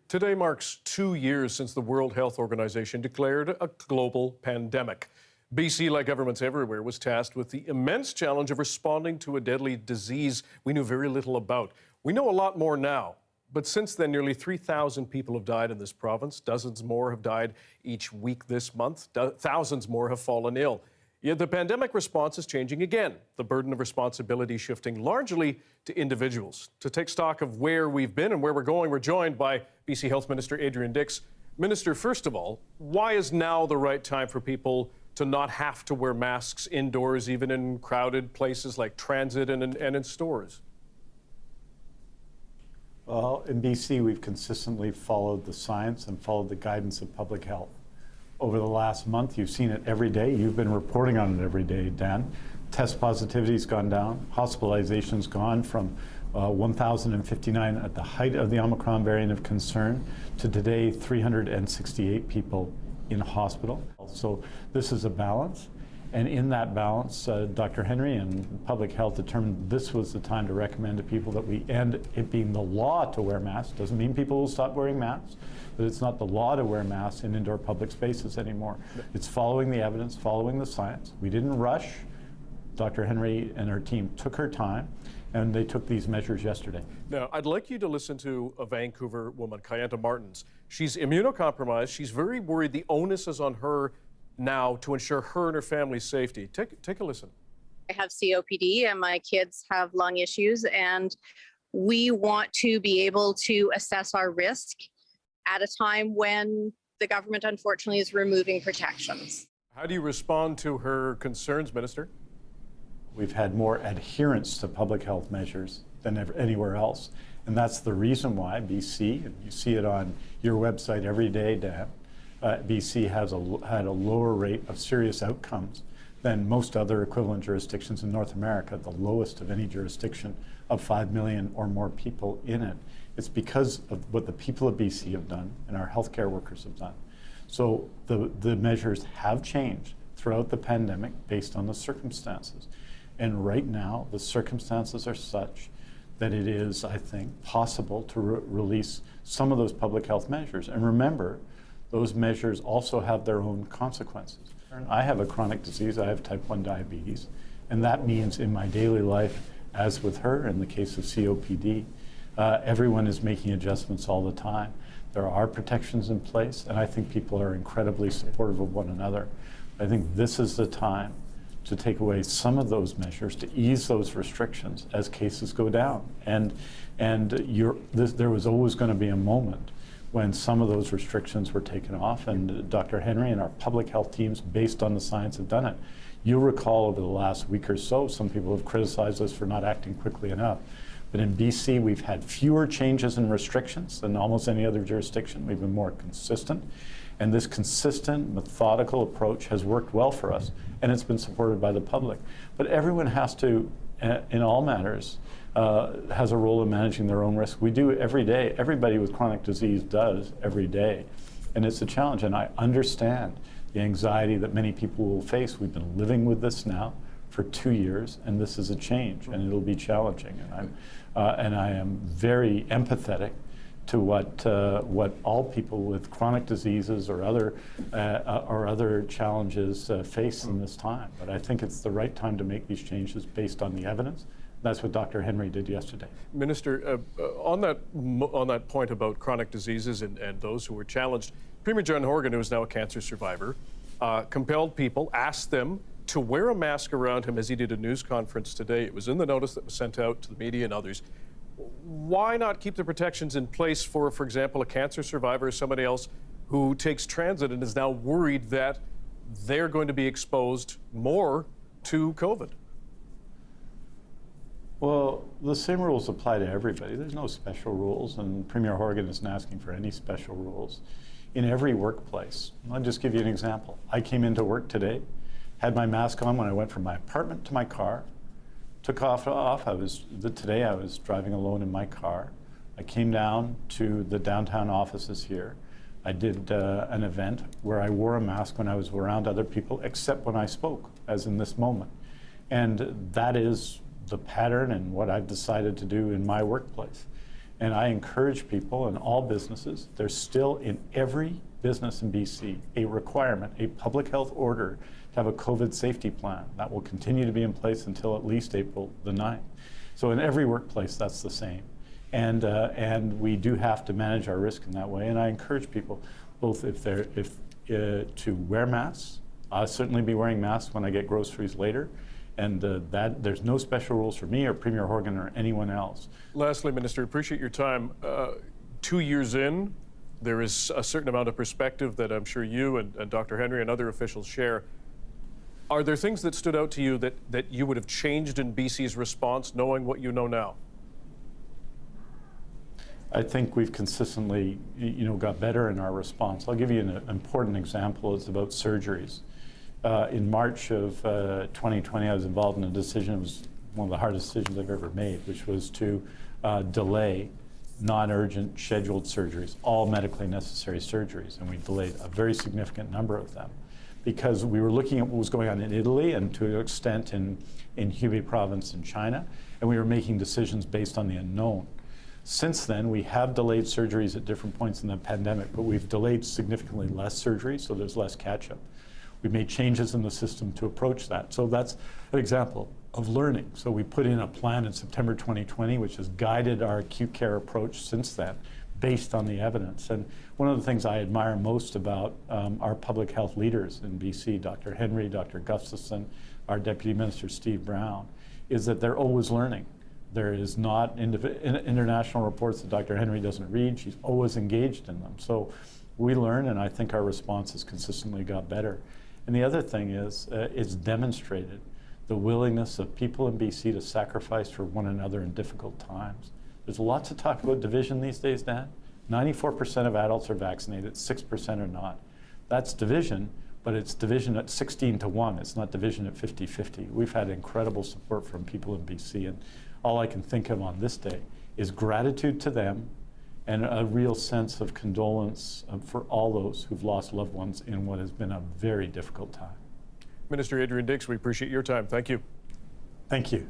Today marks 2 years since the World Health Organization declared a global pandemic. BC, like governments everywhere, was tasked with the immense challenge of responding to a deadly disease we knew very little about. We know a lot more now, but since then, nearly 3,000 people have died in this province. Dozens more have died each week this month. Thousands more have fallen ill. Yet the pandemic response is changing again, the burden of responsibility shifting largely to individuals. To take stock of where we've been and where we're going, we're joined by BC Health Minister Adrian Dix. Minister, first of all, why is now the right time for people to not have to wear masks indoors, even in crowded places like transit and in stores? Well, in BC, we've consistently followed the science and followed the guidance of public health. Over the last month, you've seen it every day. You've been reporting on it every day, Dan. Test positivity's gone down. Hospitalization's gone from 1,059 at the height of the Omicron variant of concern to today 368 people in hospital. So this is a balance. And in that balance, Dr. Henry and public health determined this was the time to recommend to people that we end it being the law to wear masks. Doesn't mean people will stop wearing masks, but it's not the law to wear masks in indoor public spaces anymore. It's following the evidence, following the science. We didn't rush. Dr. Henry and her team took her time, and they took these measures yesterday. Now, I'd like you to listen to a Vancouver woman, Kayanta Martins. She's immunocompromised. She's very worried the onus is on her now to ensure her and her family's safety. Take a listen. I have COPD and my kids have lung issues, and we want to be able to assess our risk at a time when the government unfortunately is removing protections. How do you respond to her concerns, Minister? We've had more adherence to public health measures than anywhere else. And that's the reason why BC, and you see it on your website every day, Dan, BC has had a lower rate of serious outcomes than most other equivalent jurisdictions in North America, the lowest of any jurisdiction of 5 million or more people in it. It's because of what the people of BC have done and our healthcare workers have done. So the measures have changed throughout the pandemic based on the circumstances. And right now, the circumstances are such that it is, I think, possible to release some of those public health measures. And remember, those measures also have their own consequences. I have a chronic disease. I have type 1 diabetes. And that means in my daily life, as with her, in the case of COPD, everyone is making adjustments all the time. There are protections in place, and I think people are incredibly supportive of one another. I think this is the time to take away some of those measures, to ease those restrictions as cases go down. And there was always going to be a moment when some of those restrictions were taken off, and Dr. Henry and our public health teams, based on the science, have done it. You'll recall over the last week or so, some people have criticized us for not acting quickly enough. But in BC, we've had fewer changes in restrictions than almost any other jurisdiction. We've been more consistent. And this consistent, methodical approach has worked well for us, and it's been supported by the public. But everyone has to, in all matters, has a role in managing their own risk. We do it every day. Everybody with chronic disease does every day. And it's a challenge, and I understand the anxiety that many people will face. We've been living with this now for 2 years, and this is a change, and it'll be challenging. And I am very empathetic to what all people with chronic diseases or other challenges face in this time. But I think it's the right time to make these changes based on the evidence. That's what Dr. Henry did yesterday. Minister, on that point about chronic diseases and those who were challenged, Premier John Horgan, who is now a cancer survivor, compelled people, asked them to wear a mask around him as he did a news conference today. It was in the notice that was sent out to the media and others. Why not keep the protections in place for example, a cancer survivor or somebody else who takes transit and is now worried that they're going to be exposed more to COVID? Well, the same rules apply to everybody. There's no special rules, and Premier Horgan isn't asking for any special rules in every workplace. I'll just give you an example. I came into work today, had my mask on when I went from my apartment to my car, took off. Today I was driving alone in my car. I came down to the downtown offices here. I did an event where I wore a mask when I was around other people, except when I spoke, as in this moment. And that is the pattern and what I've decided to do in my workplace. And I encourage people in all businesses, there's still in every business in BC a requirement, a public health order to have a COVID safety plan. That will continue to be in place until at least April the 9th. So in every workplace, that's the same. And we do have to manage our risk in that way. And I encourage people, both to wear masks. I'll certainly be wearing masks when I get groceries later. And that there's no special rules for me or Premier Horgan or anyone else. Lastly, Minister, appreciate your time. 2 years in, there is a certain amount of perspective that I'm sure you and Dr. Henry and other officials share. Are there things that stood out to you that you would have changed in BC's response, knowing what you know now? I think we've consistently, got better in our response. I'll give you an important example. It's about surgeries. In March of 2020, I was involved in a decision. It was one of the hardest decisions I've ever made, which was to delay non-urgent scheduled surgeries, all medically necessary surgeries. And we delayed a very significant number of them because we were looking at what was going on in Italy and to an extent in Hubei province in China, and we were making decisions based on the unknown. Since then, we have delayed surgeries at different points in the pandemic, but we've delayed significantly less surgeries, so there's less catch-up. We've made changes in the system to approach that. So that's an example of learning. So we put in a plan in September 2020, which has guided our acute care approach since then, based on the evidence. And one of the things I admire most about our public health leaders in BC, Dr. Henry, Dr. Gustafson, our Deputy Minister Steve Brown, is that they're always learning. There is not international reports that Dr. Henry doesn't read. She's always engaged in them. So we learn, and I think our response has consistently got better. And the other thing is, it's demonstrated the willingness of people in BC to sacrifice for one another in difficult times. There's lots of talk about division these days, Dan. 94% of adults are vaccinated, 6% are not. That's division, but it's division at 16-1. It's not division at 50-50. We've had incredible support from people in BC, and all I can think of on this day is gratitude to them and a real sense of condolence for all those who've lost loved ones in what has been a very difficult time. Minister Adrian Dix, we appreciate your time. Thank you. Thank you.